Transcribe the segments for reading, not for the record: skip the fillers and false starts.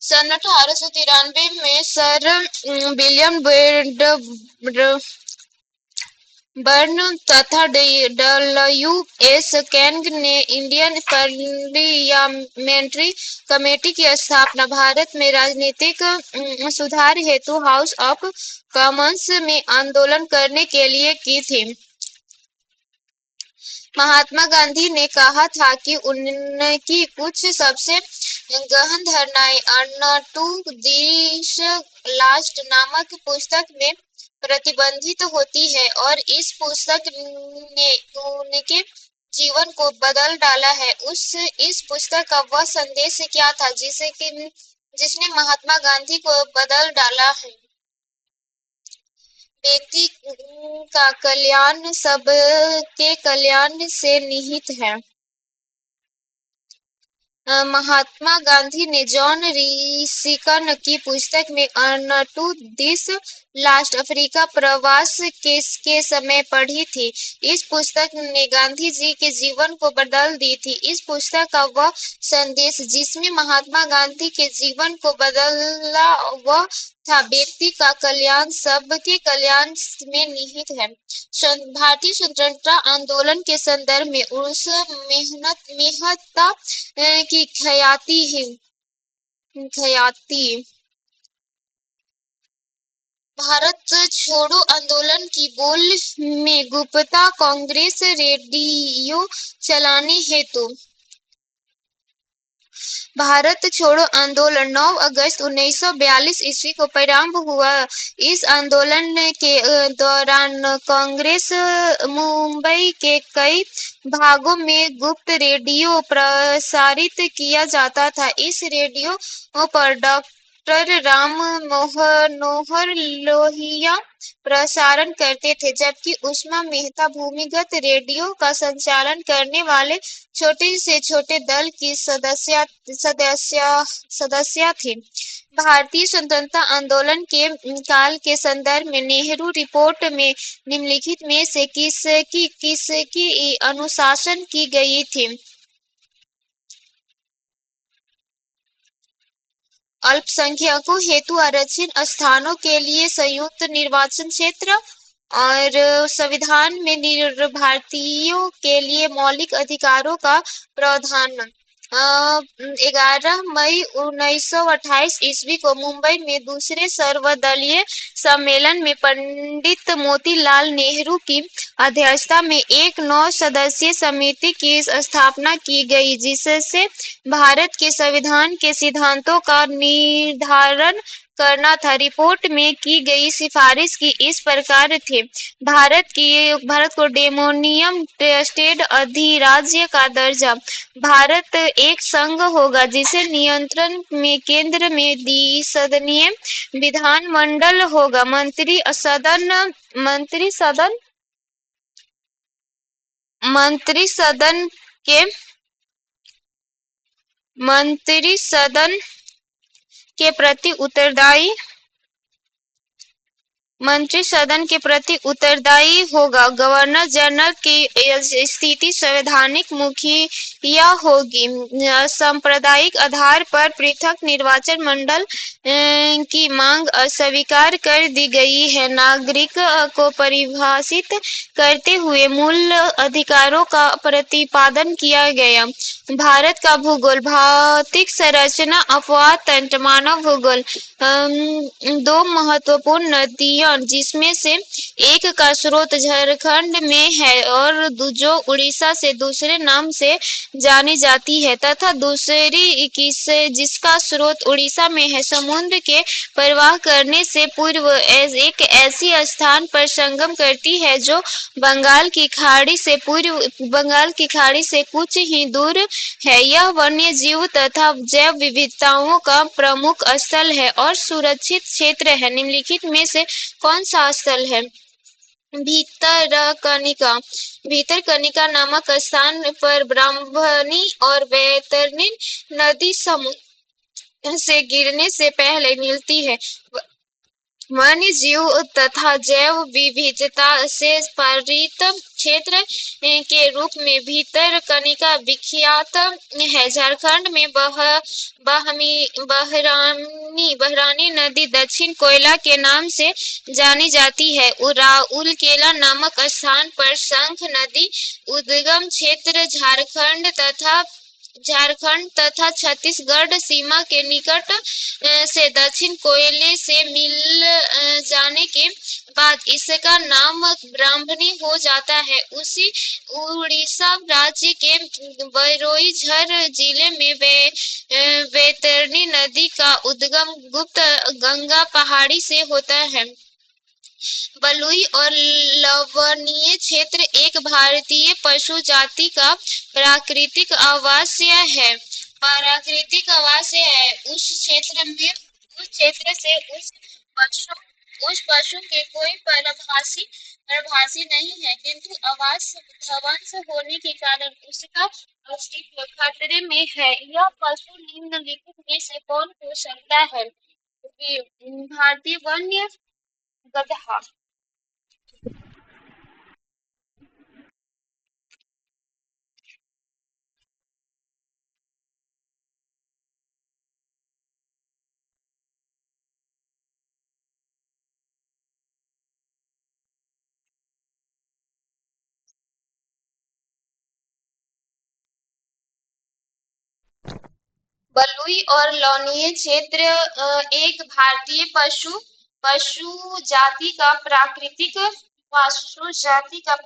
सन 1893 में sir William burn तथा W S Kang ने इंडियन पार्लियामेंट्री कमेटी की स्थापना भारत में राजनीतिक सुधार हेतु हाउस ऑफ कॉमन्स में आंदोलन करने के लिए की थी। महात्मा गांधी ने कहा था कि उनकी कुछ सबसे गहन धारणाएं अन टू दिस लास्ट नामक पुस्तक में प्रतिबंधित होती है और इस पुस्तक ने उनके जीवन को बदल डाला है। इस पुस्तक का वह संदेश क्या था जिसने महात्मा गांधी को बदल डाला है? व्यक्ति का कल्याण सबके कल्याण से निहित है। महात्मा गांधी ने जॉन रीसिकन की पुस्तक में अन टू दिस लास्ट अफ्रीका प्रवास के समय पढ़ी थी। इस पुस्तक ने गांधी जी के जीवन को बदल दी थी। इस पुस्तक का वह संदेश जिसमें महात्मा गांधी के जीवन को बदला वह था व्यक्ति का कल्याण सबके कल्याण में निहित है। भारतीय स्वतंत्रता आंदोलन के संदर्भ में उस मेहनता की ख्याति भारत छोड़ो आंदोलन की बोल में गुप्ता कांग्रेस रेडियो चलाने हेतु भारत छोड़ो आंदोलन 9 अगस्त 1942 ईस्वी को प्रारंभ हुआ। इस आंदोलन के दौरान कांग्रेस मुंबई के कई भागों में गुप्त रेडियो प्रसारित किया जाता था। इस रेडियो पर डॉक्टर राम मनोहर लोहिया प्रसारण करते थे, जबकि उषा मेहता भूमिगत रेडियो का संचालन करने वाले छोटे से छोटे दल की सदस्य थे। भारतीय स्वतंत्रता आंदोलन के काल के संदर्भ में नेहरू रिपोर्ट में निम्नलिखित में से किसकी अनुशासन की गई थी? अल्पसंख्यकों हेतु आरक्षित स्थानों के लिए संयुक्त निर्वाचन क्षेत्र और संविधान में भारतीयों के लिए मौलिक अधिकारों का प्रावधान। 11 मई 1928 ईस्वी को मुंबई में दूसरे सर्वदलीय सम्मेलन में पंडित मोतीलाल नेहरू की अध्यक्षता में एक 9 सदस्यीय समिति की स्थापना की गई, जिससे भारत के संविधान के सिद्धांतों का निर्धारण करना था। रिपोर्ट में की गई सिफारिश की इस प्रकार थे: भारत को डोमिनियन स्टेट अधिराज्य का दर्जा। भारत एक संघ होगा जिसे नियंत्रण में केंद्र में द्विसदनीय विधानमंडल होगा। मंत्री सदन के प्रति उत्तरदायी होगा। गवर्नर जनरल की स्थिति संवैधानिक मुखिया होगी। सांप्रदायिक आधार पर पृथक निर्वाचन मंडल की मांग अस्वीकार कर दी गई है। नागरिक को परिभाषित करते हुए मूल अधिकारों का प्रतिपादन किया गया। भारत का भूगोल, भौतिक संरचना, अपवाह तंत्र, मानव भूगोल। 2 महत्वपूर्ण नदियां जिसमें से एक का स्रोत झारखंड में है और जो उड़ीसा से दूसरे नाम से जानी जाती है, तथा दूसरी जिसका स्रोत उड़ीसा में है, समुद्र के प्रवाह करने से पूर्व एक ऐसी स्थान पर संगम करती है जो बंगाल की खाड़ी से कुछ ही दूर है। यह वन्य जीव तथा जैव विविधताओं का प्रमुख स्थल है और सुरक्षित क्षेत्र है। निम्नलिखित में से कौन सा स्थल है? भितरकनिका नामक स्थान पर ब्राह्मणी और वैतरणी नदी समुद्र से गिरने से पहले मिलती है। वन्य जीव तथा जैव विविधता से परित क्षेत्र के रूप में भितरकनिका विख्यात है। झारखंड में बहरानी नदी दक्षिण कोयला के नाम से जानी जाती है। उराउलकेला नामक स्थान पर शंख नदी उद्गम क्षेत्र झारखंड तथा छत्तीसगढ़ सीमा के निकट से दक्षिण कोयले से मिल जाने के बाद इसका नाम ब्राह्मणी हो जाता है। उसी उड़ीसा राज्य के बरोईझर जिले में वैतरणी नदी का उद्गम गुप्त गंगा पहाड़ी से होता है। बलुई और लवणीय क्षेत्र एक भारतीय पशु जाति का प्राकृतिक आवास है। उस क्षेत्र के कोई परभाषी नहीं है, किंतु आवास ध्वंस होने के कारण उसका अस्तित्व खतरे में है। यह पशु निम्नलिखित में से कौन हो सकता है? भारतीय वन्य गधा। बलुई और लवणीय क्षेत्र एक भारतीय पशु जाति का प्राकृतिक पशु जाति का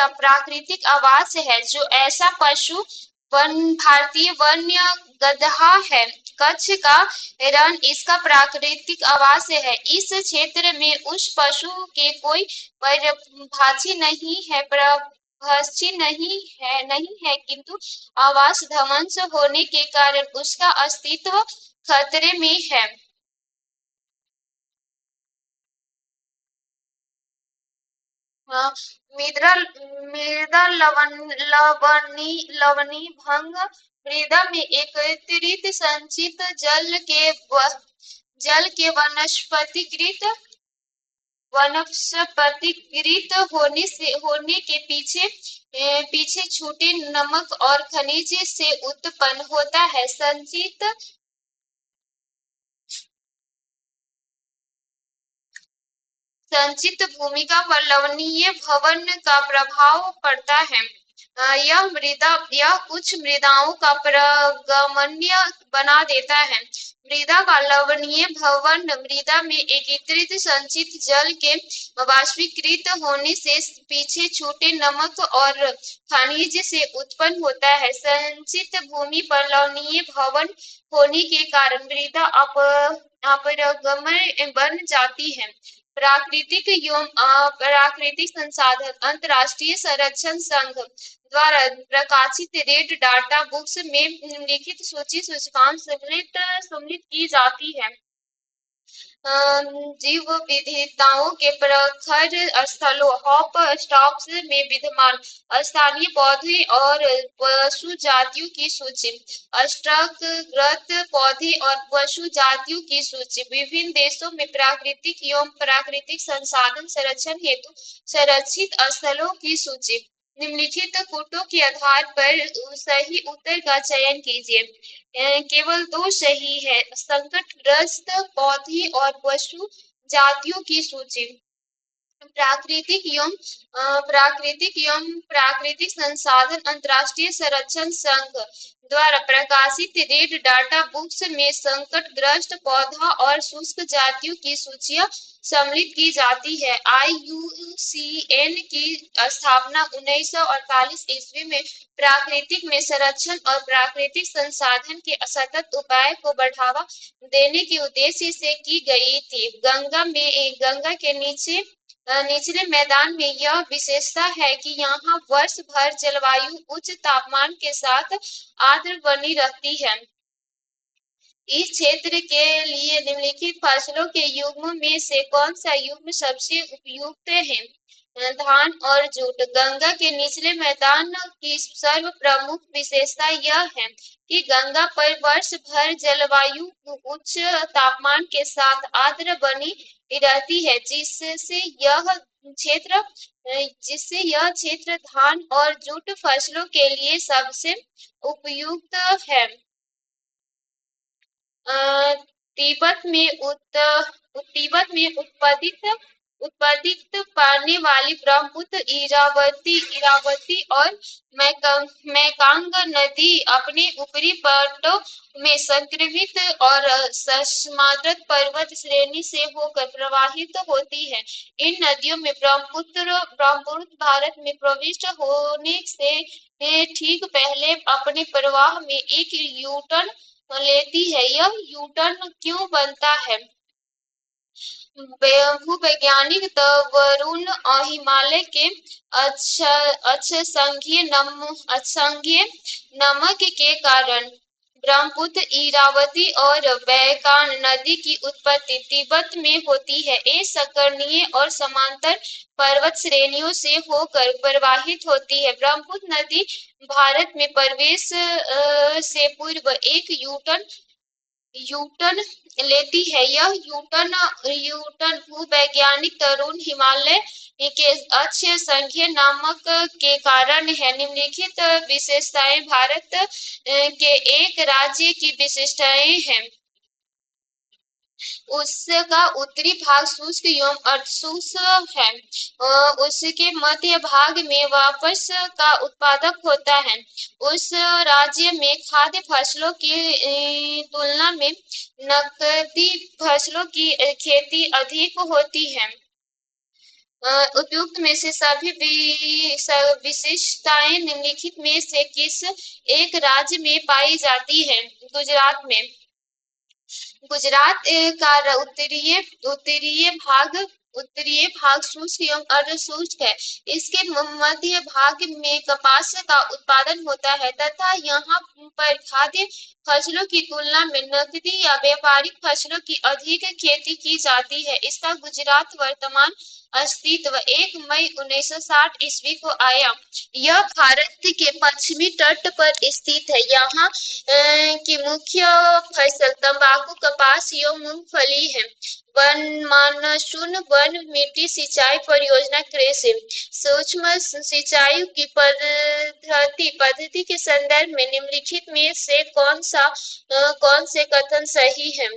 प्राकृतिक आवास है। जो ऐसा पशु भारतीय वन्य गधा है। कच्छ का रण इसका प्राकृतिक आवास है। इस क्षेत्र में उस पशु के कोई परभाषी नहीं है, किंतु आवास ध्वंस होने के कारण उसका अस्तित्व खतरे में है। मृदा लवणी भंग मृदा में एकत्रित संचित जल के वनस्पतिकृत होने के पीछे छूटे नमक और खनिज से उत्पन्न होता है। संचित भूमिका पर लवणीय भवन का प्रभाव पड़ता है। यह कुछ मृदाओं का प्रगमनीय बना देता है। मृदा का लवणीय भवन मृदा में एकत्रित संचित जल के वाष्पीकृत होने से पीछे छूटे नमक और खनिज से उत्पन्न होता है। संचित भूमि पर लवणीय भवन होने के कारण मृदा अपरगम्य बन जाती है। प्राकृतिक एवं अप्राकृतिक संसाधन अंतर्राष्ट्रीय संरक्षण संघ द्वारा प्रकाशित रेड डाटा बुक्स में निम्नलिखित सूची सूचकांक सम्मिलित की जाती है। जीव विविधताओं के प्रखर स्थलों हॉप स्टॉक्स में विद्यमान स्थानीय पौधे और पशु जातियों की सूची। अष्टकग्रस्त पौधे और पशु जातियों की सूची। विभिन्न देशों में प्राकृतिक एवं प्राकृतिक संसाधन संरक्षण हेतु संरक्षित स्थलों की सूची। निम्नलिखित कूटों के आधार पर सही उत्तर का चयन कीजिए। केवल 2 सही है। संकटग्रस्त पौधे और पशु जातियों की सूची। प्राकृतिक एवं प्राकृतिक संसाधन अंतर्राष्ट्रीय संरक्षण संघ द्वारा प्रकाशित रेड डाटा बुक्स में संकटग्रस्त पौधा और शुष्क जातियों की सूचियां सम्मिलित की जाती है। IUCN की स्थापना 1948 ईस्वी में प्राकृतिक में संरक्षण और प्राकृतिक संसाधन के सतत उपाय को बढ़ावा देने के उद्देश्य से की गई थी। गंगा के निचले मैदान में यह विशेषता है कि यहाँ वर्ष भर जलवायु उच्च तापमान के साथ आर्द्र बनी रहती है। इस क्षेत्र के लिए निम्नलिखित फसलों के युग्म में से कौन सा युग्म सबसे उपयुक्त है? धान और जूट। गंगा के निचले मैदान की सर्व प्रमुख विशेषता यह है कि गंगा पर वर्ष भर जलवायु उच्च तापमान के साथ आर्द्र बनी रहती है, जिससे यह क्षेत्र धान और जूट फसलों के लिए सबसे उपयुक्त है। तिब्बत में उत्पादित पाने वाली ब्रह्मपुत्र, इरावती और मैकांग नदी अपने ऊपरी पट्टों में संक्रमित और सश्मार्त पर्वत श्रेणी से होकर प्रवाहित होती है। इन नदियों में ब्रह्मपुत्र भारत में प्रविष्ट होने से ठीक पहले अपने प्रवाह में एक यू-टर्न लेती है। यह यू-टर्न क्यों बनता है? भूवैज्ञानिक वरुण हिमालय के अक्षांशीय नमक के कारण। ब्रह्मपुत्र, इरावती और मैकांग नदी की उत्पत्ति तिब्बत में होती है। ये संकरणीय और समांतर पर्वत श्रेणियों से होकर प्रवाहित होती है। ब्रह्मपुत्र नदी भारत में प्रवेश से पूर्व एक यू-टर्न लेती है। यह यू-टर्न भूवैज्ञानिक तरुण हिमालय के अक्षांशीय नमक के कारण है। निम्नलिखित विशेषताएं भारत के एक राज्य की विशेषताएं हैं। उसका उत्तरी भाग शुष्क एवं अर्धशुष्क है। उसके मध्य भाग में वापस का उत्पादक होता है। उस राज्य में खाद्य फसलों की तुलना में नकदी फसलों की खेती अधिक होती है। उपयुक्त में से सभी विशिष्टताएं निम्नलिखित में से किस एक राज्य में पाई जाती है? गुजरात में। गुजरात का उत्तरीय भाग शुष्क एवं अर्धशुष्क है। इसके मध्य भाग में कपास का उत्पादन होता है तथा यहाँ पर खाद्य फसलों की तुलना में नकदी या व्यापारिक फसलों की अधिक खेती की जाती है। इसका गुजरात वर्तमान अस्तित्व 1 मई 1960 ईस्वी को आया। यह भारत के पश्चिमी तट पर स्थित है। यहाँ की मुख्य फसल तंबाकू, कपास एवं मूंगफली है। मानसून वन मिट्टी सिंचाई परियोजना कृषि सूक्ष्म सिंचाई की पद्धति के संदर्भ में निम्नलिखित में से कौन से कथन सही है?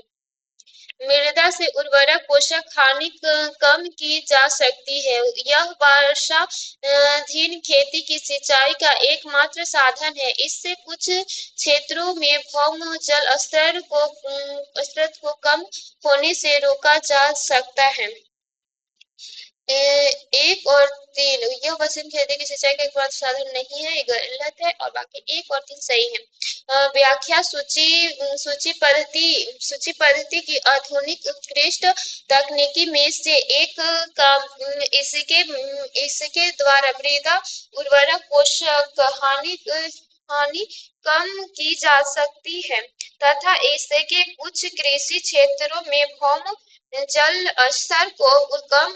मृदा से उर्वरक पोषक हानि कम की जा सकती है। यह वर्षाधीन खेती की सिंचाई का एकमात्र साधन है। इससे कुछ क्षेत्रों में भौम जल स्तर को कम होने से रोका जा सकता है। 1 और 3 यह वसंत खेती की सिंचाई का एकमात्र साधन नहीं है, ये गलत है और बाकी 1 और 3 सही है। व्याख्या सूची पद्धति की आधुनिक उत्कृष्ट तकनीकी में से एक का इसके द्वारा मृदा उर्वरक पोषक हानि कम की जा सकती है तथा इसके कुछ कृषि क्षेत्रों में भौम जल स्तर को कम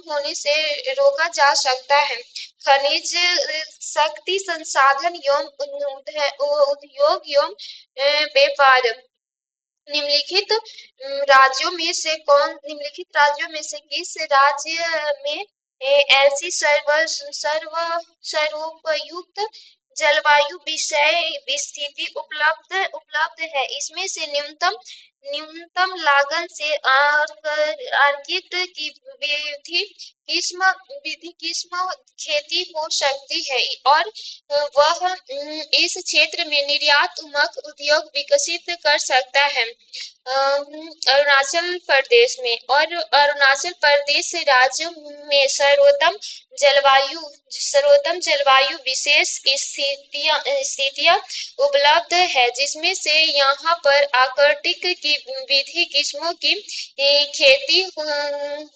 होने से रोका जा सकता है। खनिज शक्ति संसाधन एवं उद्योग एवं व्यापार। निम्नलिखित राज्यों में से किस राज्य में ऐसी सर्वोपयुक्त जलवायु स्थिति उपलब्ध है? इसमें से न्यूनतम लागत से आर्किड की विधि किस्म खेती हो सकती है और वह इस क्षेत्र में निर्यातात्मक उद्योग विकसित कर सकता है। अरुणाचल प्रदेश राज्य में सर्वोत्तम जलवायु विशेष स्थितियां उपलब्ध है, जिसमें से यहाँ पर आर्कटिक विधि किस्मों की खेती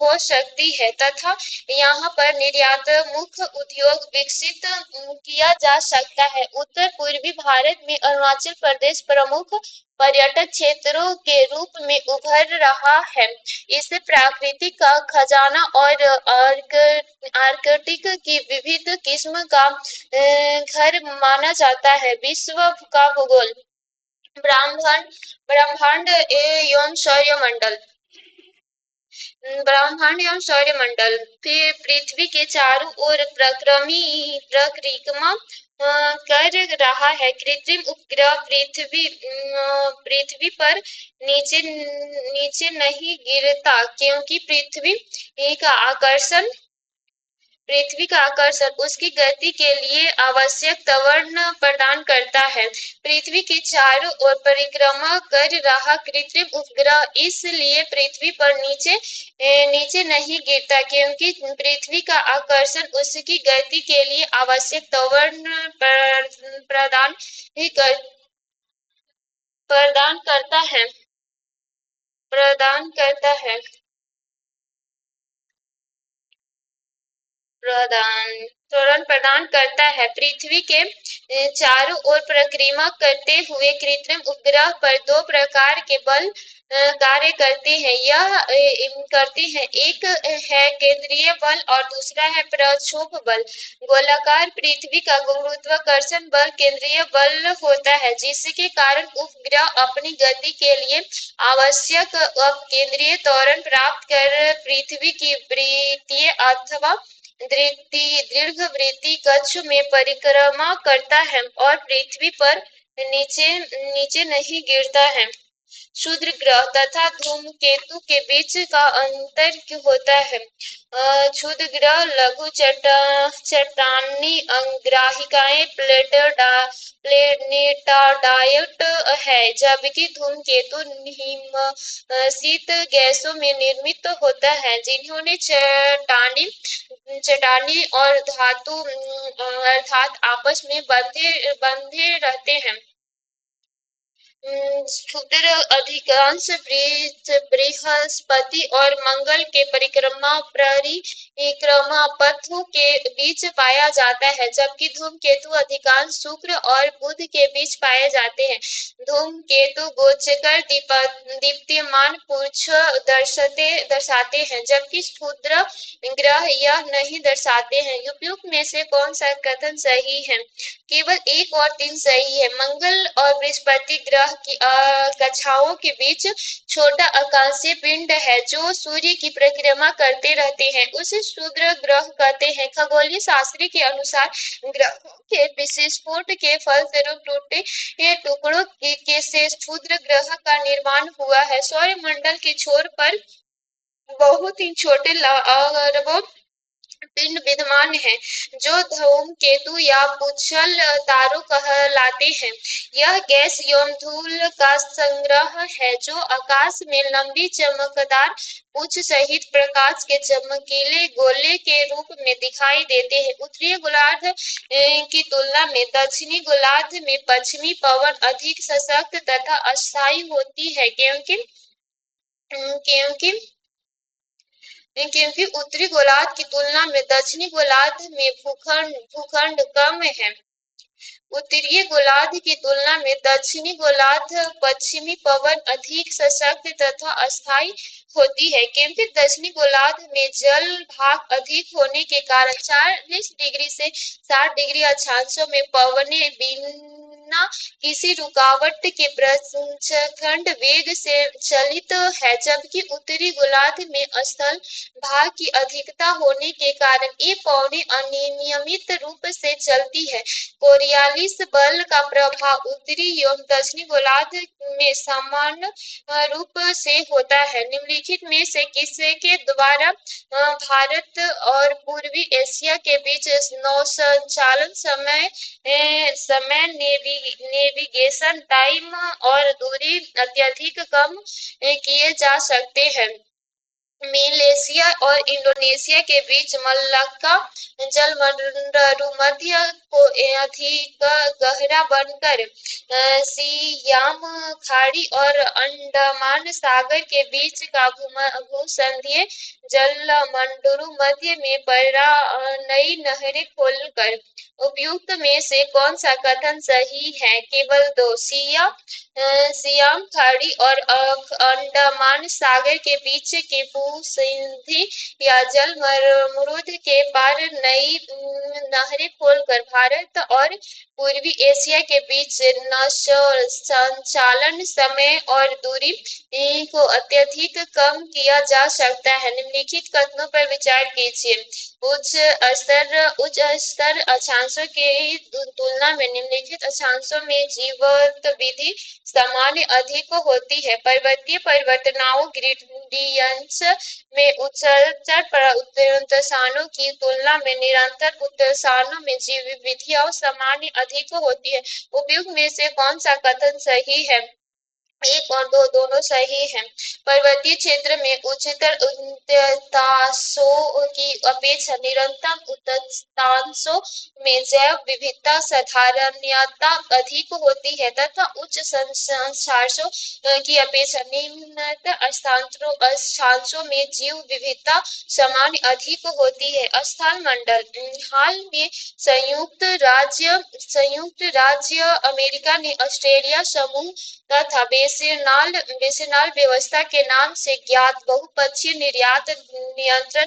हो सकती है तथा यहाँ पर निर्यात मुख्य उद्योग विकसित किया जा सकता है। उत्तर पूर्वी भारत में अरुणाचल प्रदेश प्रमुख पर्यटक क्षेत्रों के रूप में उभर रहा है। इसे प्राकृतिक का खजाना और आर्कटिक की विविध किस्म का घर माना जाता है। विश्व का भूगोल ब्रह्मांड ब्रह्मांड एवं सौरमंडल ब्रह्मांड एवं सौरमंडल पृथ्वी के चारों ओर परिक्रमा कर रहा है। कृत्रिम उपग्रह पृथ्वी पर नीचे नीचे नहीं गिरता क्योंकि पृथ्वी का आकर्षण उसकी गति के लिए आवश्यक त्वरण प्रदान करता है। पृथ्वी के चारों ओर परिक्रमा कर रहा कृत्रिम उपग्रह इसलिए पृथ्वी पर नीचे नहीं गिरता क्योंकि पृथ्वी का आकर्षण उसकी गति के लिए आवश्यक त्वरण प्रदान करता है। त्वरण प्रदान करता है। पृथ्वी के चारों ओर परिक्रमा करते हुए कृत्रिम उपग्रह पर दो प्रकार के बल कार्य करते हैं। एक है केंद्रीय बल और दूसरा है प्रक्षोभ बल। गोलाकार पृथ्वी का गुरुत्वाकर्षण बल केंद्रीय बल होता है जिसके कारण उपग्रह अपनी गति के लिए आवश्यक अपकेंद्रीय त्वरण प्राप्त कर पृथ्वी की वृत्तीय अथवा दीर्घवृत्तीय कक्ष में परिक्रमा करता है और पृथ्वी पर नीचे नहीं गिरता है। क्षुद्र ग्रह तथा धूमकेतु के बीच का अंतर होता है। क्षुद्र ग्रह लघु चट्टानी अंगराहिकाएं प्लेनेटाडाइट है जबकि धूमकेतु हिमशीत गैसों में निर्मित होता है जिन्होंने चट्टानी और धातु अर्थात आपस में बंधे रहते हैं। क्षुद्र अधिकांश बृहस्पति और मंगल के परिक्रमा पथों के बीच पाया जाता है जबकि धूमकेतु अधिकांश शुक्र और बुध के बीच पाए जाते हैं। धूमकेतु गोचर दीप्तिमान पुंछ दर्शाते हैं जबकि क्षुद्र ग्रह यह नहीं दर्शाते हैं। उपयुक्त में से कौन सा कथन सही है? केवल 1 और 3 सही है। मंगल और बृहस्पति ग्रह की कक्षाओं के बीच छोटा आकाशीय पिंड है जो सूर्य की परिक्रमा करते रहते हैं उसे क्षुद्र ग्रह कहते हैं। खगोलीय शास्त्र के अनुसार ग्रहों के विस्फोट के फलस्वरूप टूटे टुकड़ों से क्षुद्र ग्रह का निर्माण हुआ है। सौरमंडल के छोर पर बहुत ही छोटे अरबों पिंड विद्यमान है जो धूमकेतु या पुच्छल तारों कहलाते हैं। यह गैस एवं धूल का संग्रह है जो आकाश में लंबी चमकदार पुंछ सहित प्रकाश के चमकीले गोले के रूप में दिखाई देते हैं। उत्तरी गोलार्ध की तुलना में दक्षिणी गोलार्ध में पश्चिमी पवन अधिक सशक्त तथा अस्थायी होती है क्योंकि उत्तरी गोलार्ध की तुलना में दक्षिणी गोलार्ध में भूखंड कम है। उत्तरीय गोलार्ध की तुलना में दक्षिणी गोलार्ध पश्चिमी पवन अधिक सशक्त तथा अस्थायी होती है क्योंकि दक्षिणी गोलार्ध में जल भाग अधिक होने के कारण 40 डिग्री से 60 डिग्री अक्षांशों में पवनें बिना किसी रुकावट के प्रचंड वेग से चलित है जबकि उत्तरी गोलार्ध में स्थल भाग की अधिकता होने के कारण ये पवनें अनियमित रूप से चलती है। कोरियालिस बल का प्रभाव उत्तरी एवं दक्षिणी गोलार्ध में समान रूप से होता है। निम्नलिखित में से किसके द्वारा भारत और पूर्वी एशिया के बीच नौसंचालन समय नेविगेशन टाइम और दूरी अत्यधिक कम किए जा सकते हैं? मलेशिया और इंडोनेशिया के बीच मलक्का जलमंडलमध्य को अधिक गहरा बनकर सियाम खाड़ी और अंडमान सागर के बीच का भूमध्यसागरीय जलमंडलमध्य में पड़ा। नई नहरें खोलकर। उपयुक्त में से कौन सा कथन सही है? केवल दो। सियाम खाड़ी और अंडमान सागर के बीच की भूसिंधि या जलमर्द के पार नई नहरें खोलकर भारत और पूर्वी एशिया के बीच संचालन समय और दूरी को अत्यधिक कम किया जा सकता है। निम्नलिखित कथनों पर विचार कीजिए। उच्च स्तर अक्षांशों की तुलना में निम्नलिखित अक्षांशों में जीवत विधि सामान्य अधिक होती है। पर्वतीय परिवर्तनाओं ग्रेडियंट्स में उच्चतर उत्तरायणों की तुलना में निरंतर उत्तरायणों में जीव विधियां सामान्य अधिक होती है। उपयुक्त में से कौन सा कथन सही है? एक और दो दोनों सही हैं। पर्वतीय क्षेत्र में उच्चतर उच्चतांशों की अपेक्षा निरंतर उच्चतांशों में जैव विविधता साधारणतया अधिक होती है तथा उच्च अक्षांशों की अपेक्षा निम्नतर अक्षांशों में जीव विविधता सामान्य अधिक होती है। स्थलमंडल। हाल में संयुक्त राज्य अमेरिका ने ऑस्ट्रेलिया समूह तथा बेसिनाल व्यवस्था के नाम से ज्ञात बहुपक्षीय निर्यात नियंत्रण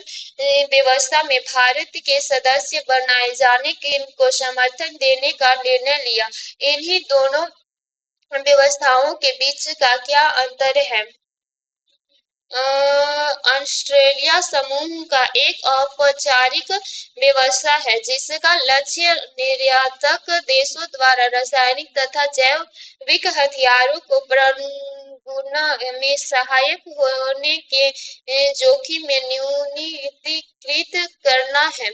व्यवस्था में भारत के सदस्य बनाए जाने को समर्थन देने का निर्णय लिया। इन्हीं दोनों व्यवस्थाओं के बीच का क्या अंतर है? ऑस्ट्रेलिया समूह का एक औपचारिक व्यवस्था है जिसका लक्ष्य निर्यातक देशों द्वारा रासायनिक तथा जैविक हथियारों को प्रबंधन में सहायक होने के जोखिम में न्यूनीकृत करना है,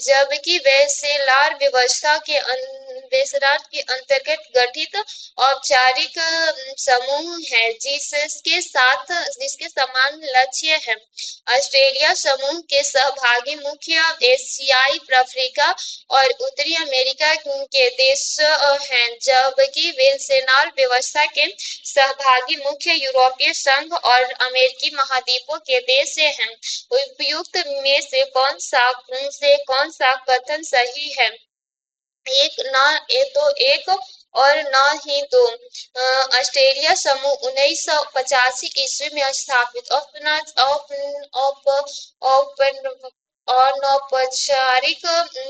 जबकि वेसेलार व्यवस्था के अंतर्गत गठित औपचारिक समूह है जिसके समान लक्ष्य है। ऑस्ट्रेलिया समूह के सहभागी मुख्य एशियाई, अफ्रीका और उत्तरी अमेरिका के देश हैं, जबकि वेसेलार व्यवस्था के सहभागी मुख्य यूरोपीय संघ और अमेरिकी महाद्वीपों के देश हैं। उपयुक्त में से कौन सा कथन सही है? एक ना तो एक और न ही दो। ऑस्ट्रेलिया समूह 1985 ईस्वी में स्थापित अनौपचारिक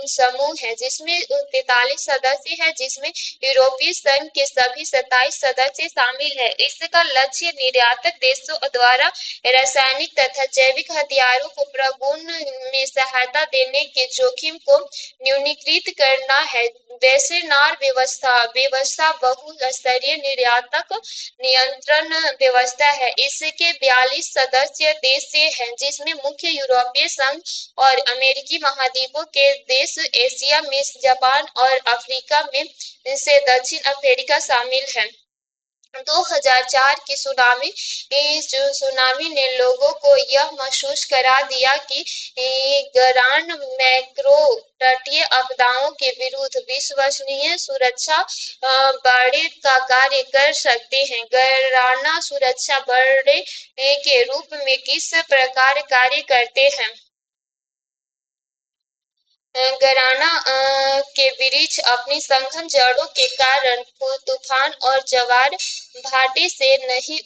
समूह है जिसमें 43 सदस्य है, जिसमें यूरोपीय संघ के सभी 27 सदस्य शामिल है। इसका लक्ष्य निर्यातक देशों द्वारा रासायनिक तथा जैविक हथियारों को प्रबंधन में सहायता देने के जोखिम को न्यूनीकृत करना है। वेसेनार व्यवस्था बहु-स्तरीय निर्यातक नियंत्रण व्यवस्था है। इसके 42 सदस्य देश हैं, जिसमें मुख्य यूरोपीय संघ और अमेरिकी महाद्वीपों के देश, एशिया में जापान और अफ्रीका में से दक्षिण अफ्रीका शामिल है। 2004 की सुनामी ने लोगों को यह महसूस करा दिया कि ग्रांड मैक्रो तटीय आपदाओं के विरुद्ध विश्वसनीय सुरक्षा बड़े का कार्य कर सकते हैं। ग्रांड सुरक्षा बड़े के रूप में किस प्रकार कार्य करते हैं? गराना के वृक्ष अपनी सघन जड़ों के कारण तूफान और ज्वार भाटे से नहीं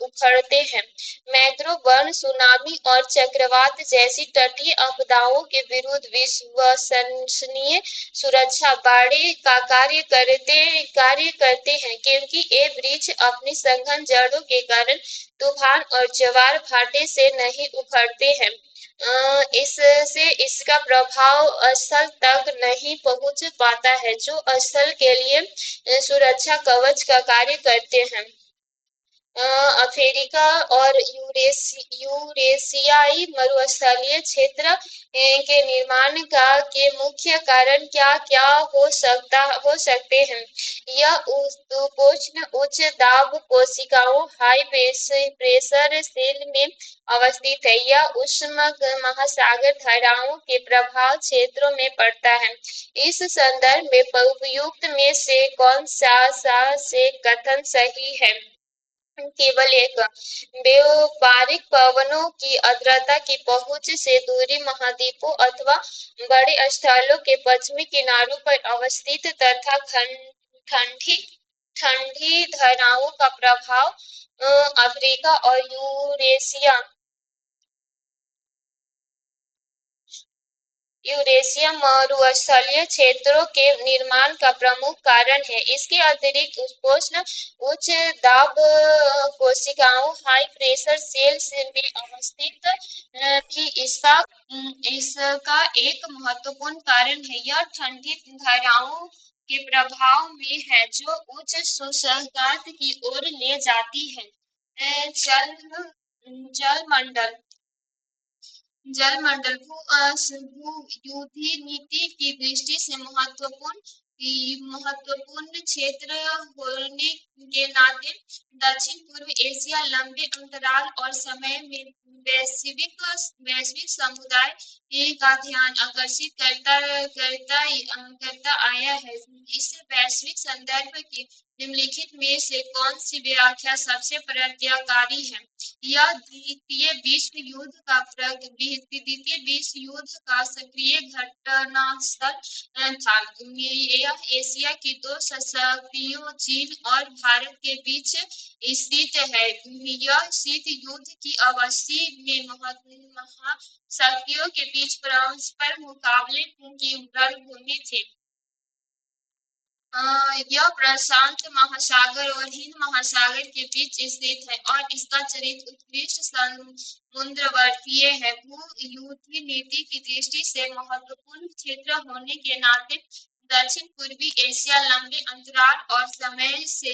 उखड़ते हैं। मैंग्रोव वन सुनामी और चक्रवात जैसी तटीय आपदाओं के विरुद्ध विश्वसनीय सुरक्षा बाड़े का कार्य करते हैं, क्योंकि ये वृक्ष अपनी सघन जड़ों के कारण तूफान और ज्वार भाटे से नहीं उखड़ते हैं। इससे इसका प्रभाव स्थल तक नहीं पहुंच पाता है, जो स्थल के लिए सुरक्षा कवच का कार्य करते हैं। अफ्रीका और यूरेशियाई मरुस्थलीय क्षेत्र के निर्माण का के मुख्य कारण क्या क्या हो सकते हैं? यह उपोष्ण उच्च दाब कोशिकाओं हाई प्रेशर सेल में अवस्थित है। यह उष्ण महासागर धाराओं के प्रभाव क्षेत्रों में पड़ता है। इस संदर्भ में उपयुक्त में से कौन सा से कथन सही है? केवल एक। व्यापारिक पवनों की आर्द्रता की पहुंच से दूरी, महाद्वीपों अथवा बड़े स्थलों के पश्चिमी किनारों पर अवस्थित तथा ठंडी ठंडी धाराओं का प्रभाव, अफ्रीका और यूरेशिया मरुस्थलीय क्षेत्रों के निर्माण का प्रमुख कारण है। इसके अतिरिक्त उपोष्ण उच्च दाब कोशिकाओं हाई प्रेशर सेल्स में अवस्थित भी इसका एक महत्वपूर्ण कारण है। यह ठंडी धाराओं के प्रभाव में है जो उच्च शुष्कता की ओर ले जाती है। जलमंडल भू-युद्धीय नीति की दृष्टि से महत्वपूर्ण क्षेत्र होने के नाते दक्षिण पूर्व एशिया लंबे अंतराल और समय में वैश्विक समुदाय का ध्यान आकर्षित करता आया है। इस वैश्विक संदर्भ की निम्नलिखित में से कौन सी व्याख्या सबसे प्रभावकारी है? यह द्वितीय विश्व युद्ध का सक्रिय घटनास्थल था। यह एशिया की दो शक्तियों चीन और भारत के बीच स्थित है। यह शीत युद्ध की अवधि में महाशक्तियों के बीच परस्पर मुकाबले की रणभूमि थी। यह प्रशांत महासागर और हिंद महासागर के बीच स्थित है और इसका चरित्र उत्कृष्ट समुद्रवर्तीय है। भू-युद्धीय नीति की दृष्टि से महत्वपूर्ण क्षेत्र होने के नाते दक्षिण पूर्वी एशिया लंबे अंतराल और समय से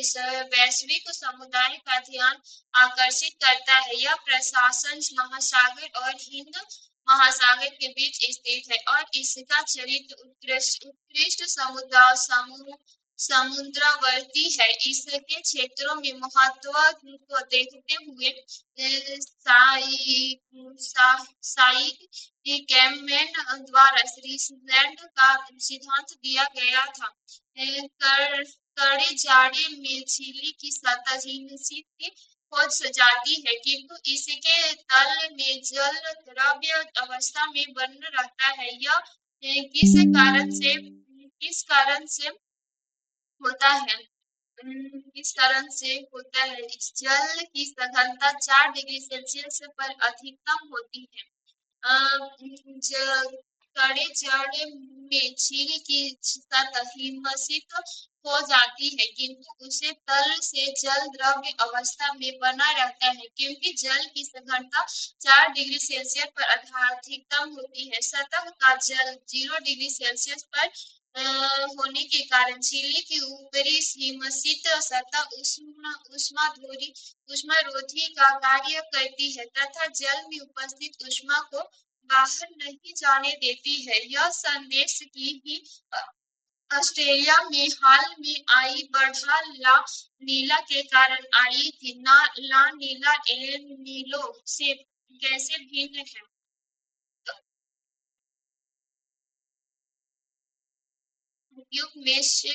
वैश्विक समुदाय का ध्यान आकर्षित करता है। यह प्रशांत महासागर और हिंद महासागर के बीच स्थित है और इसका चरित्र उत्कृष्ट समुद्रवर्ती है। इसके क्षेत्रों में महत्व को देखते हुए कैमैन द्वारा श्रीलैंड का सिद्धांत दिया गया था। कड़े जाड़े में झिल्ली की सतह शीत हो जाती है किंतु इसके तल में जल द्रव्य अवस्था में बना रहता है। यह किस कारण से होता है? जल की सघनता 4 डिग्री सेल्सियस पर अधिकतम होती है। कड़े जाड़े में झील की सतह हिमशित हो जाती है किंतु उसे तल से जल द्रव्य अवस्था में बना रहता है क्योंकि जल की सघनता 4 डिग्री सेल्सियस पर अधिकतम होती है। सतह का जल 0 डिग्री सेल्सियस पर होने के कारण झिल्ली की ऊपरी हिमशित सतह ऊष्मारोधी का कार्य करती है तथा जल में उपस्थित ऊष्मा को बाहर नहीं जाने देती है। यह संदेश की ही ऑस्ट्रेलिया में हाल में आई बढ़ा ला नीला के कारण आई थी। ला नीला एल नीलो से कैसे भिन्न है? युग में से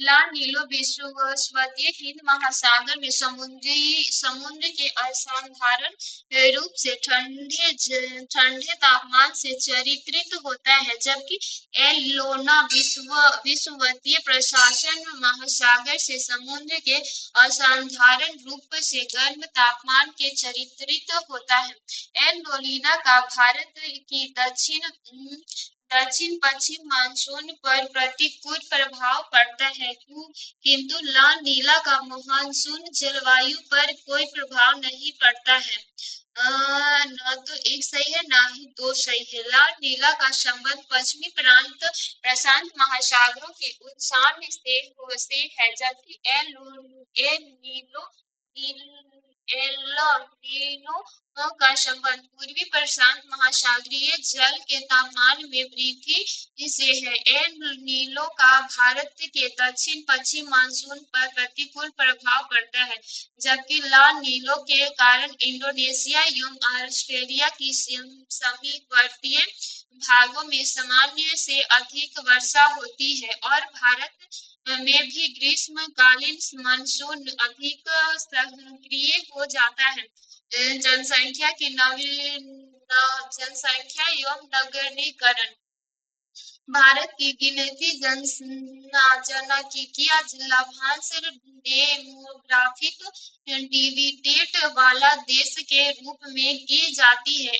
ला नीलो विश्ववतीय हिंद महासागर में समुद्र के असाधारण रूप से ठंडे तापमान से चरित्रित होता है जबकि एल लोना विश्ववतीय प्रशासन महासागर से समुद्र के असाधारण रूप से गर्म तापमान के चरित्रित होता है। एल लोनीना का भारत की दक्षिण पश्चिम मानसून पर प्रतिकूल प्रभाव पड़ता है किंतु ला नीला का मानसून जलवायु पर कोई प्रभाव नहीं पड़ता है। न तो एक सही है ना ही दो सही है। लाल नीला का संबंध पश्चिमी प्रांत प्रशांत महासागरों के उत्सान से है, जबकि ए नीलो नीलो का संबंध पूर्वी प्रशांत महासागरीय जल के तापमान में वृद्धि से है। एल नीनो का भारत के दक्षिण पश्चिम मानसून पर प्रतिकूल प्रभाव पड़ता है, जबकि ला नीनो के कारण इंडोनेशिया एवं ऑस्ट्रेलिया की समीपवर्ती भागों में सामान्य से अधिक वर्षा होती है और भारत में भी ग्रीष्मकालीन मानसून अधिक सक्रिय हो जाता है। जनसंख्या की जनसंख्या एवं नगरीकरण। भारत की गिनती जनसांख्यिकीय लाभांश डेमोग्राफिक डिविडेंड वाला देश के रूप में की जाती है।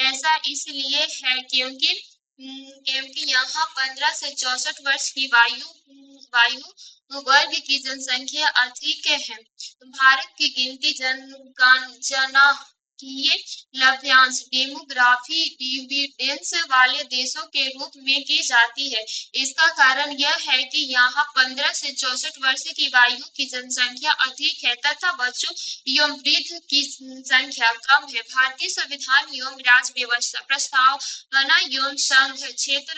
ऐसा इसलिए है क्योंकि यहाँ 15 से 64 वर्ष की वायु वर्ग की जनसंख्या अधिक है। भारत की गिनती जनसांख्यिकीय लाभांश डेमोग्राफी डिविडेंड्स वाले देशों के रूप में की जाती है। इसका कारण यह है कि यहाँ 15 से 64 वर्ष की वायु की जनसंख्या अधिक है तथा बच्चों एवं वृद्ध की संख्या कम है। भारतीय संविधान एवं राज्य व्यवस्था प्रस्तावना एवं संघ क्षेत्र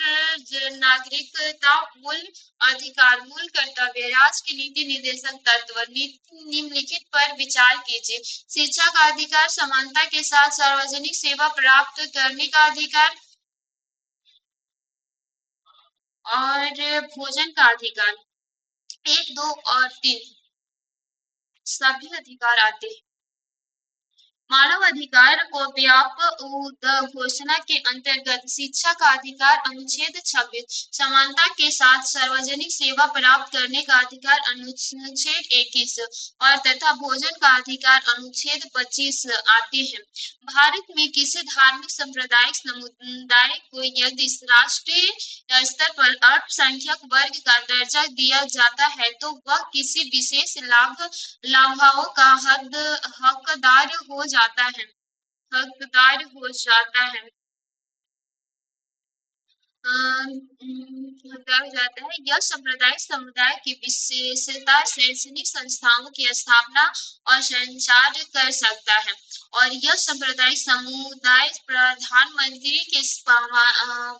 नागरिकता मूल अधिकार मूल कर्तव्य राज्य के नीति निर्देशक तत्व निम्नलिखित पर विचार कीजिए। शिक्षा का अधिकार, समानता के साथ सार्वजनिक सेवा प्राप्त करने का अधिकार और भोजन का अधिकार। 1, 2 और 3 सभी अधिकार आते हैं। मानव अधिकार को व्यापक घोषणा के अंतर्गत शिक्षा का अधिकार अनुच्छेद 26, समानता के साथ सार्वजनिक सेवा प्राप्त करने का अधिकार अनुच्छेद 21 और तथा भोजन का अधिकार अनुच्छेद 25 आते हैं। भारत में किसी धार्मिक सांप्रदायिक समुदाय को यदि राष्ट्रीय स्तर पर अल्पसंख्यक वर्ग का दर्जा दिया जाता है तो वह किसी विशेष लाभों का हकदार हो जाता है। यह सांप्रदायिक समुदाय की विशेषता शैक्षणिक संस्थाओं की स्थापना और संचार कर सकता है और यह सांप्रदायिक समुदाय प्रधानमंत्री के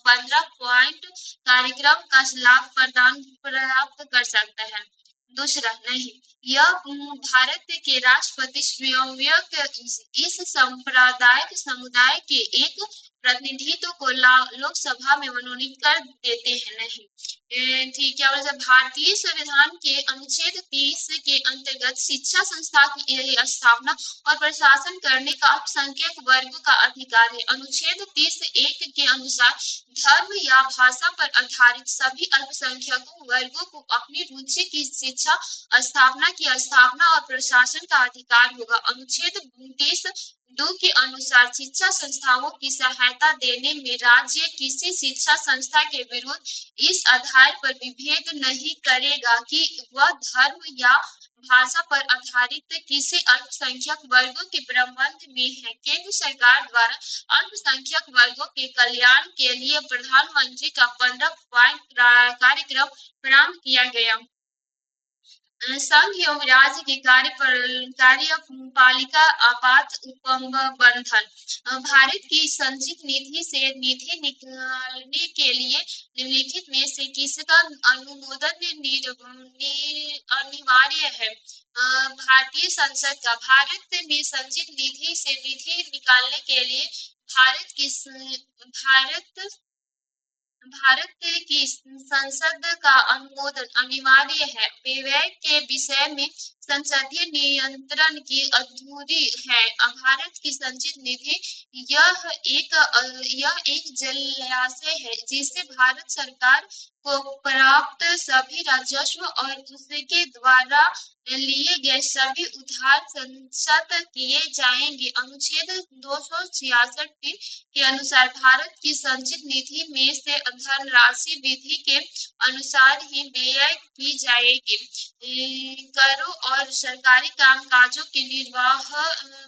15 पॉइंट कार्यक्रम का लाभ प्राप्त कर सकता है। दूसरा, नहीं, यह भारत के राष्ट्रपति स्वयं इस सांप्रदायिक समुदाय के एक प्रतिनिधित्व को लोकसभा में मनोनीत कर देते हैं। नहीं, ठीक है। और भारतीय संविधान के अनुच्छेद 30 के अंतर्गत शिक्षा संस्था की स्थापना और प्रशासन करने का अल्पसंख्यक वर्ग का अधिकार है। अनुच्छेद 30(1) के अनुसार धर्म या भाषा पर आधारित सभी अल्पसंख्यक वर्गों को अपनी रुचि की शिक्षा स्थापना और प्रशासन का अधिकार होगा। अनुच्छेद 29(2) के अनुसार शिक्षा संस्थाओं की सहायता देने में राज्य किसी शिक्षा संस्था के विरुद्ध इस आधार पर विभेद नहीं करेगा कि वह धर्म या भाषा पर आधारित किसी अल्पसंख्यक वर्गों के प्रबंध में है। केंद्र सरकार द्वारा अल्पसंख्यक वर्गों के कल्याण के लिए प्रधानमंत्री का 15 पॉइंट कार्यक्रम प्रारंभ किया गया। संघ एवं राज्य की कार्यपालिका आपात उपबंधन। भारत की संचित निधि से निधि निकालने के लिए निम्नलिखित में से किसका अनुमोदन अनिवार्य है? भारतीय संसद का। भारत में संचित निधि से निधि निकालने के लिए भारत की संसद का अनुमोदन अनिवार्य है। व्यय के विषय में संसदीय नियंत्रण की अधूरी है। भारत की संचित निधि यह एक जलाशय है जिसे भारत सरकार को प्राप्त सभी राजस्व और उसके द्वारा लिए गए सभी उधार संशत किए जाएंगे। अनुच्छेद 266 के अनुसार भारत की संचित निधि में से धनराशि विधि के अनुसार ही व्यय की जाएगी। करों और सरकारी कामकाजों के निर्वाह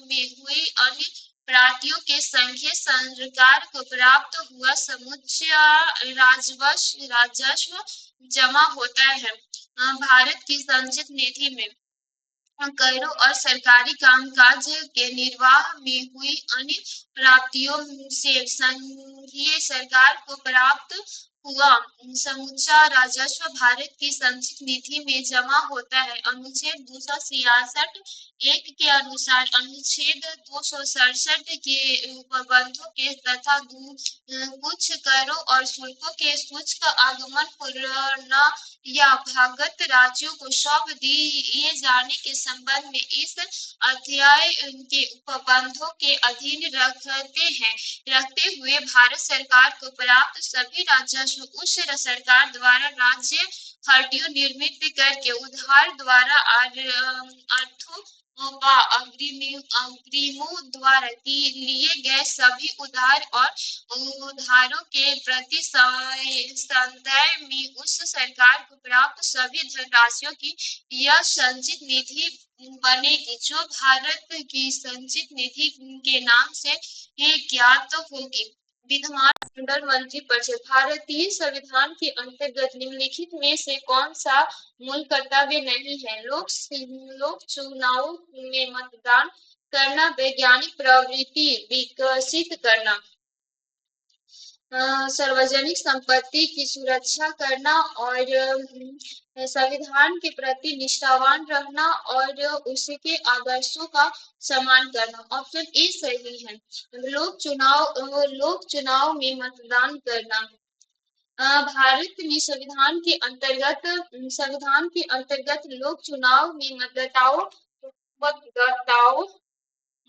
में हुई अन्य प्राप्तियों के संख्या सरकार को प्राप्त हुआ समुच्चय राजस्व जमा होता है। भारत की संचित निधि में करों और सरकारी कामकाज के निर्वाह में हुई अन्य प्राप्तियों से संघीय सरकार को प्राप्त हुआ समूचा राजस्व भारत की संचित निधि में जमा होता है। अनुच्छेद 266(1) के अनुसार अनुच्छेद 267 के उपबंधों के तथा कुछ करों और शुल्कों के सूचक आगमन पूर्ण या भागत राज्यों को सौंप दिए जाने के संबंध में इस अध्याय के उपबंधों के अधीन रखते हुए भारत सरकार को प्राप्त सभी राजस्व उस सरकार द्वारा राज्य हड्डियों निर्मित करके उधार द्वारा अर्थों व अग्रिमों द्वारा लिए गए सभी उधार और उधारों के प्रति संदाय में उस सरकार को प्राप्त सभी धनराशियों की यह संचित निधि बनेगी, जो भारत की संचित निधि के नाम से ज्ञात होगी। विधान मंडल मंत्रिपरिषद। भारतीय संविधान के अंतर्गत निम्नलिखित में से कौन सा मूल कर्तव्य नहीं है? लोक चुनाव में मतदान करना, वैज्ञानिक प्रवृत्ति विकसित करना, सार्वजनिक संपत्ति की सुरक्षा करना और संविधान के प्रति निष्ठावान रहना और उसके आदर्शों का सम्मान करना। ऑप्शन ए सही है। लोक चुनाव में मतदान करना। भारत में संविधान के अंतर्गत लोक चुनाव में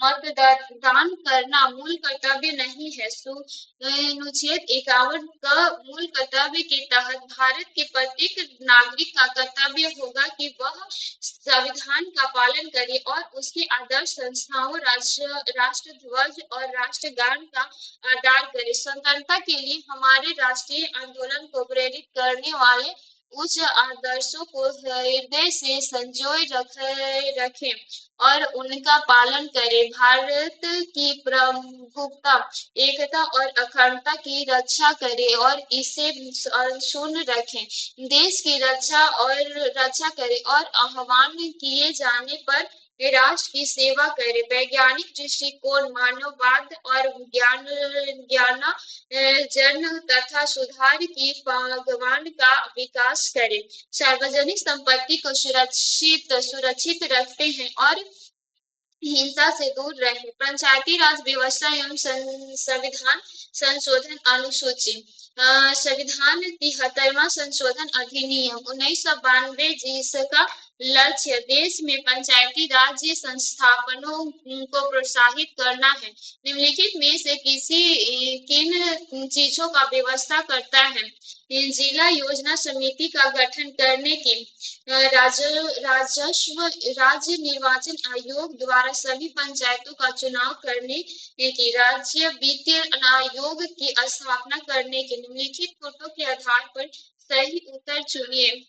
मतदान करना मूल कर्तव्य नहीं है। अनुच्छेद 51 का मूल कर्तव्य के तहत भारत के प्रत्येक नागरिक का कर्तव्य होगा कि वह संविधान का पालन करे और उसके आदर्श संस्थाओं, राष्ट्रध्वज और राष्ट्रगान का आदर करे। स्वतंत्रता के लिए हमारे राष्ट्रीय आंदोलन को प्रेरित करने वाले उच्च आदर्शों को हृदय से संजोए रखें और उनका पालन करें। भारत की प्रभुत्व, एकता और अखंडता की रक्षा करें और इसे अक्षुण्ण रखें। देश की रक्षा करें और आह्वान किए जाने पर राष्ट्र की सेवा करे। वैज्ञानिक दृष्टिकोण, मानववाद और ज्ञानार्जन तथा सुधार की भगवान का विकास करे। सार्वजनिक संपत्ति को सुरक्षित रखते हैं और हिंसा से दूर रहे। पंचायती राज व्यवस्था एवं संविधान संशोधन अनुसूची। संविधान 73वां संशोधन अधिनियम 1992 जिसका लक्ष्य देश में पंचायती राज संस्थापनों को प्रोत्साहित करना है, निम्नलिखित में से किन चीजों का व्यवस्था करता है? जिला योजना समिति का गठन करने की, राज्य निर्वाचन आयोग द्वारा सभी पंचायतों का चुनाव करने की, राज्य वित्तीय आयोग की स्थापना करने की। निम्नलिखित फोटो के आधार पर सही उत्तर चुनिए।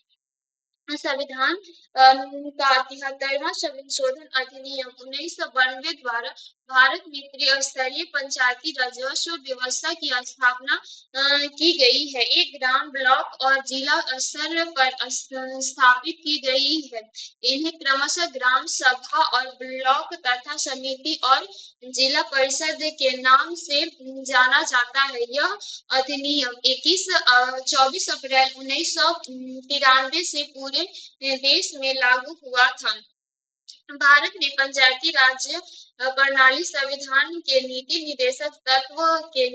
संविधान का 73वां संशोधन अधिनियम 1992 द्वारा भारत में त्रिस्तरीय पंचायती राजस्व व्यवस्था की स्थापना की गई है। एक ग्राम, ब्लॉक और जिला स्तर पर स्थापित की गई है। इन्हें क्रमशः ग्राम सभा और ब्लॉक तथा समिति और जिला परिषद के नाम से जाना जाता है। यह अधिनियम 24 अप्रैल 1993 से पूरे देश में लागू हुआ था। भारत में पंचायती राज प्रणाली संविधान के नीति निर्देशक तत्व के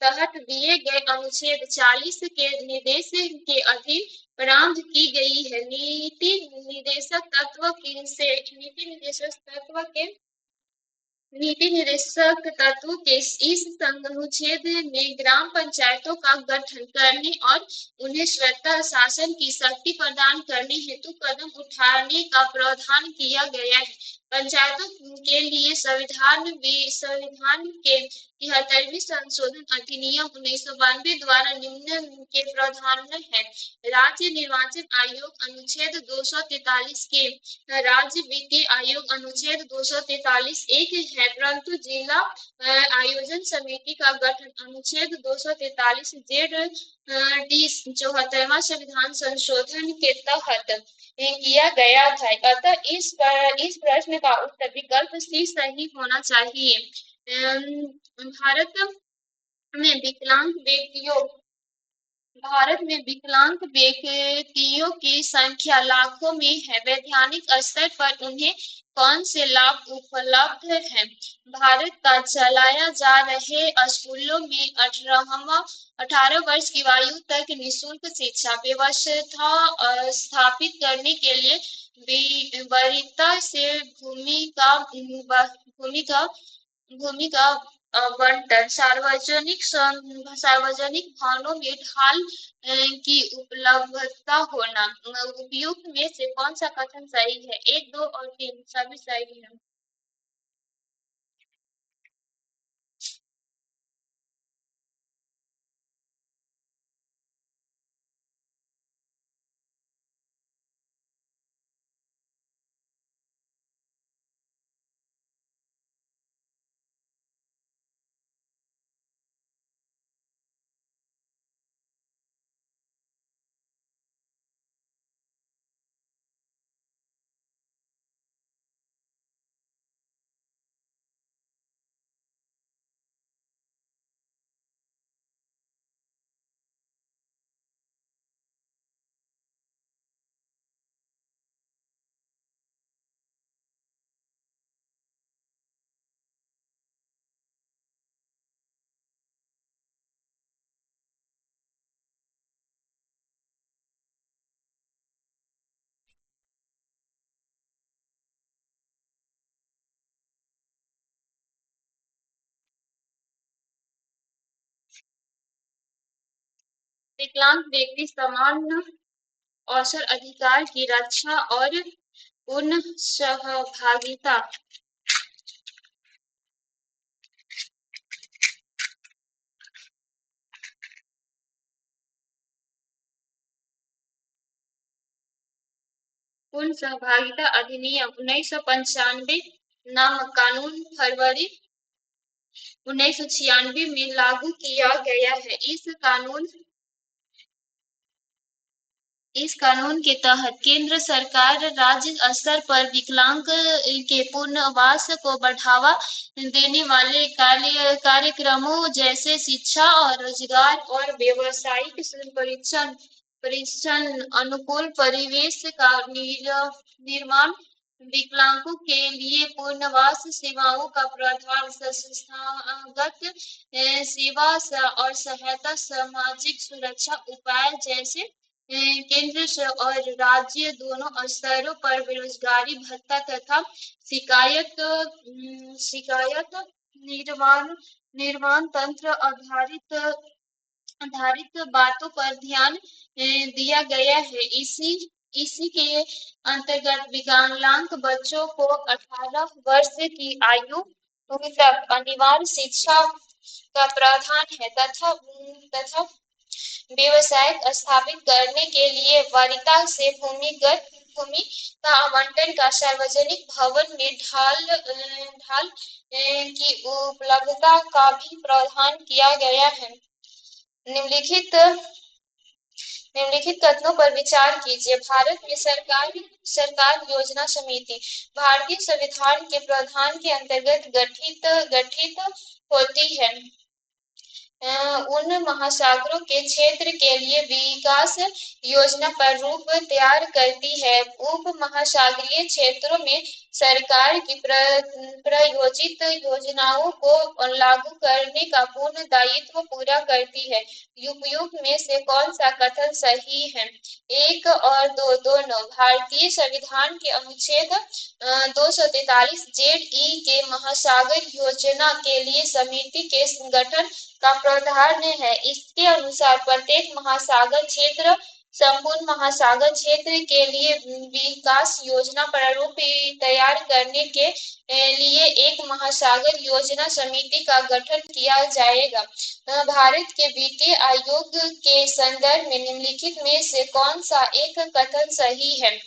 तहत दिए गए अनुच्छेद 40 के निर्देश के अधीन प्रारंभ की गई है। नीति निर्देशक तत्व के इस अनुच्छेद में ग्राम पंचायतों का गठन करने और उन्हें स्वतंत्र शासन की शक्ति प्रदान करने हेतु कदम उठाने का प्रावधान किया गया है। पंचायतों के लिए संविधान 73वीं संशोधन अधिनियम 1992 द्वारा निम्न के प्रावधान है। राज्य निर्वाचन आयोग अनुच्छेद 243 के राज्य वित्तीय आयोग अनुच्छेद 243 एक है, परंतु जिला आयोजन समिति का गठन अनुच्छेद 243 जेड डी 74वां संविधान संशोधन के तहत किया गया था। अतः इस प्रश्न का उत्तर विकल्प सी सही होना चाहिए। भारत में विकलांग व्यक्तियों की संख्या लाखों में है। वैधानिक स्तर पर उन्हें कौन से लाभ उपलब्ध हैं? भारत का चलाया जा रहे स्कूलों में 18 वर्ष की आयु तक निःशुल्क शिक्षा व्यवस्था स्थापित करने के लिए वरीयता से भूमिका आवंटन, सार्वजनिक भवनों में ढाल की उपलब्धता होना। उपयुक्त में से कौन सा कथन सही है? 1, 2 और 3 सभी सही है। विकलांग व्यक्ति समान अवसर अधिकार की रक्षा और पूर्ण सहभागिता अधिनियम 1995 नामक कानून फरवरी 1996 में लागू किया गया है। इस कानून के तहत केंद्र सरकार राज्य स्तर पर विकलांग के पुनर्वास को बढ़ावा देने वाले कार्यक्रमों जैसे शिक्षा और रोजगार और व्यावसायिक परीक्षण अनुकूल परिवेश का निर्माण, विकलांगों के लिए पुनर्वास सेवाओं का प्रावधान, संस्थागत सेवा और सहायता, सामाजिक सुरक्षा उपाय जैसे केंद्र और राज्य दोनों स्तरों पर बेरोजगारी भत्ता तथा शिकायत निर्माण तंत्र आधारित बातों पर ध्यान दिया गया है। इसी के अंतर्गत विकलांग बच्चों को 18 वर्ष की आयु तक अनिवार्य शिक्षा का प्रावधान है तथा व्यवसाय स्थापित करने के लिए वरीयता से भूमि का आवंटन का सार्वजनिक भवन में ढाल की उपलब्धता का भी प्रावधान किया गया है। निम्नलिखित कथनों पर विचार कीजिए। भारत में सरकार योजना समिति भारतीय संविधान के प्रावधान के अंतर्गत गठित होती है। उन महासागरों के क्षेत्र के लिए विकास योजना पर रूप तैयार करती है। उप महासागरीय क्षेत्रों में सरकार की प्रायोजित योजनाओं को लागू करने का पूर्ण दायित्व पूरा करती है। उपयुक्त में से कौन सा कथन सही है? 1 और 2 दोनों। भारतीय संविधान के अनुच्छेद 243 जेड ई के महासागर योजना के लिए समिति के गठन का प्रावधान है। इसके अनुसार प्रत्येक महासागर क्षेत्र संपूर्ण महासागर क्षेत्र के लिए विकास योजना प्रारूप तैयार करने के लिए एक महासागर योजना समिति का गठन किया जाएगा। भारत के वित्तीय आयोग के संदर्भ में निम्नलिखित में से कौन सा एक कथन सही है?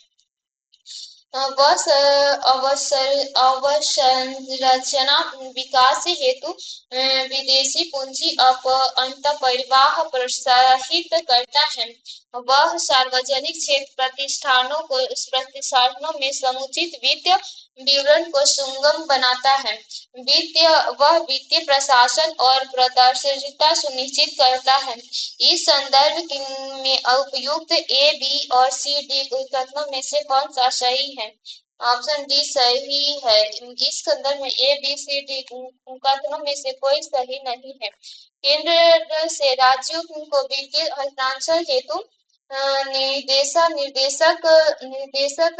अवसंरचना विकास हेतु विदेशी पूंजी अंतर्प्रवाह प्रोत्साहित करता है। वह सार्वजनिक क्षेत्र प्रतिष्ठानों में समुचित वित्तीय विवरण को सुगम बनाता है। वह वित्तीय प्रशासन और पारदर्शिता सुनिश्चित करता है। इस संदर्भ में उपयुक्त ए, बी और सी, डी कथनों में से कौन सा सही है? ऑप्शन डी सही है। इस संदर्भ में ए, बी, सी, डी कथनों में से कोई सही नहीं है। केंद्र से राज्यों को वित्तीय हस्तांतरण हेतु निर्देशक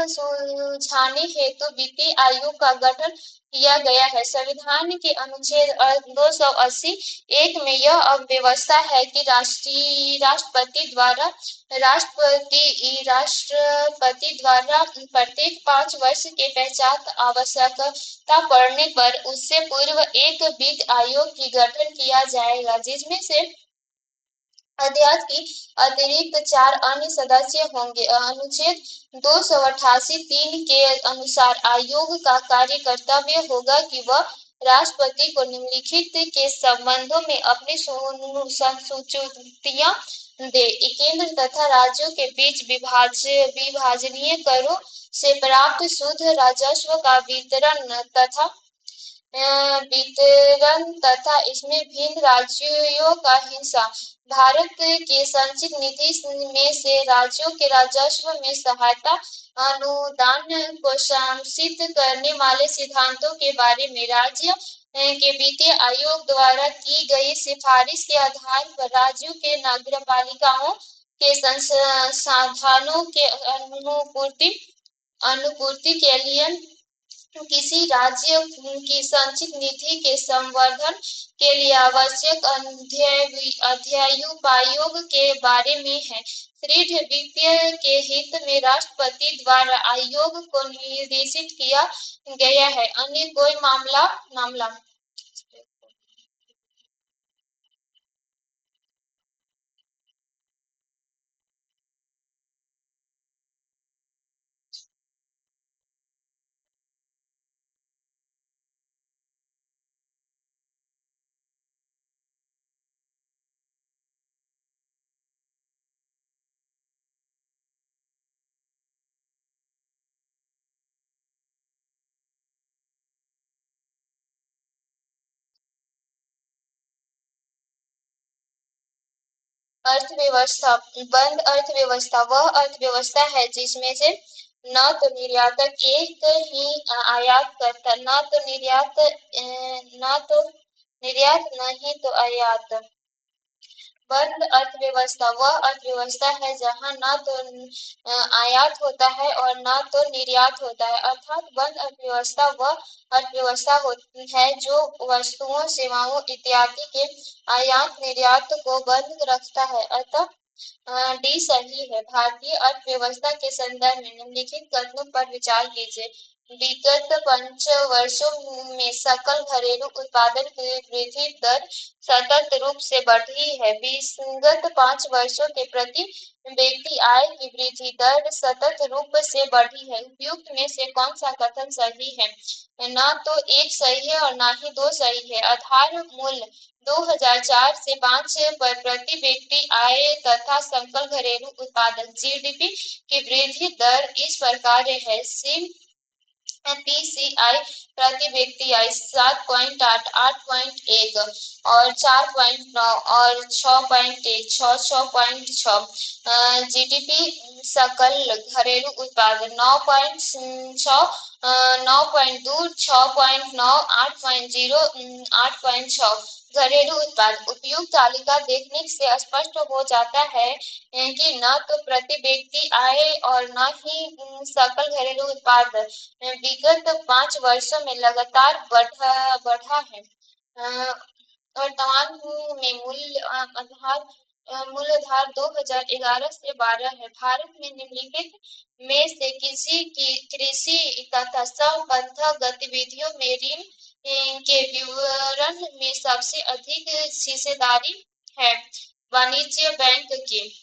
सुझाने हेतु वित्तीय आयोग का गठन किया गया है। संविधान के अनुच्छेद 280 एक में यह व्यवस्था है कि राष्ट्रपति द्वारा प्रत्येक 5 वर्ष के पश्चात आवश्यकता पड़ने पर उससे पूर्व एक वित्त आयोग की गठन किया जाएगा, जिसमें से अध्यक्ष की अतिरिक्त 4 अन्य सदस्य होंगे। अनुच्छेद 288(3) के अनुसार आयोग का कार्य कर्तव्य होगा कि वह राष्ट्रपति को निम्नलिखित के संबंधों में अपनी सूचनाएं दे। केंद्र तथा राज्यों के बीच विभाजनीय करों से प्राप्त शुद्ध राजस्व का वितरण तथा इसमें भिन्न राज्यों का हिस्सा। भारत के संचित निधि में से राज्यों के राजस्व में सहायता अनुदान को सम्मिलित करने वाले सिद्धांतों के बारे में राज्य के वित्तीय आयोग द्वारा की गई सिफारिश के आधार पर राज्यों के नगरपालिकाओं के संसाधनों के अनुपूर्ति के लिए किसी राज्य की संचित निधि के संवर्धन के लिए आवश्यक अध्यायुपायोग के बारे में है। दृढ़ वित्तीय के हित में राष्ट्रपति द्वारा आयोग को निर्देशित किया गया है। अन्य कोई मामला अर्थव्यवस्था। बंद अर्थव्यवस्था वह अर्थव्यवस्था है जिसमें से न तो निर्यातक एक ही आयात करता, न तो निर्यात नहीं तो आयात। बंद अर्थव्यवस्था वह अर्थव्यवस्था है जहां न तो आयात होता है और न तो निर्यात होता है। अर्थात बंद अर्थव्यवस्था वह अर्थव्यवस्था है जो वस्तुओं, सेवाओं इत्यादि के आयात निर्यात को बंद रखता है। अतः डी सही है। भारतीय अर्थव्यवस्था के संदर्भ में निम्नलिखित कथनों पर विचार कीजिए। विगत 5 वर्षों में सकल घरेलू उत्पादन की वृद्धि दर सतत रूप से बढ़ी है। विगत 5 वर्षों के प्रति व्यक्ति आय की वृद्धि दर सतत रूप से बढ़ी है। उपयुक्त में से कौन सा कथन सही है? न तो एक सही है और न ही दो सही है। आधार मूल्य 2004 से 5 पर प्रति व्यक्ति आय तथा सकल घरेलू उत्पादन जीडीपी की वृद्धि दर इस प्रकार है। पीसीआई प्रति व्यक्ति आय 7.8, 8.1 और 4.9 और 6.1, 6.6। जीडीपी सकल घरेलू उत्पादन 9.6, 9.2, 6.9, 8.0, 8.6। घरेलू उत्पाद। उपयुक्त तालिका देखने से स्पष्ट हो जाता है कि न तो प्रति व्यक्ति आय और न ही सकल घरेलू उत्पाद विगत 5 वर्षों में लगातार बढ़ा है। वर्तमान में मूल्य आधार मूल्यधार 2011 से 12 है। भारत में निम्नलिखित में से किसी की कृषि तथा संबद्ध गतिविधियों में ऋण के विवरण में सबसे अधिक हिस्सेदारी है? वाणिज्य बैंक की।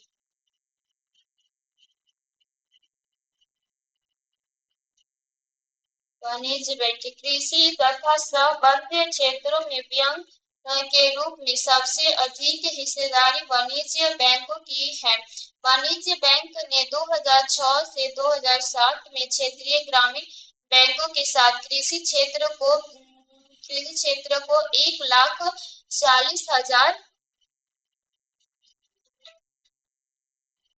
वाणिज्य बैंक कृषि तथा संबद्ध क्षेत्रों में व्यय के रूप में सबसे अधिक हिस्सेदारी वाणिज्य बैंकों की है। वाणिज्य बैंक ने 2006 से 2007 में क्षेत्रीय ग्रामीण बैंकों के साथ कृषि क्षेत्र को 1,40,40,000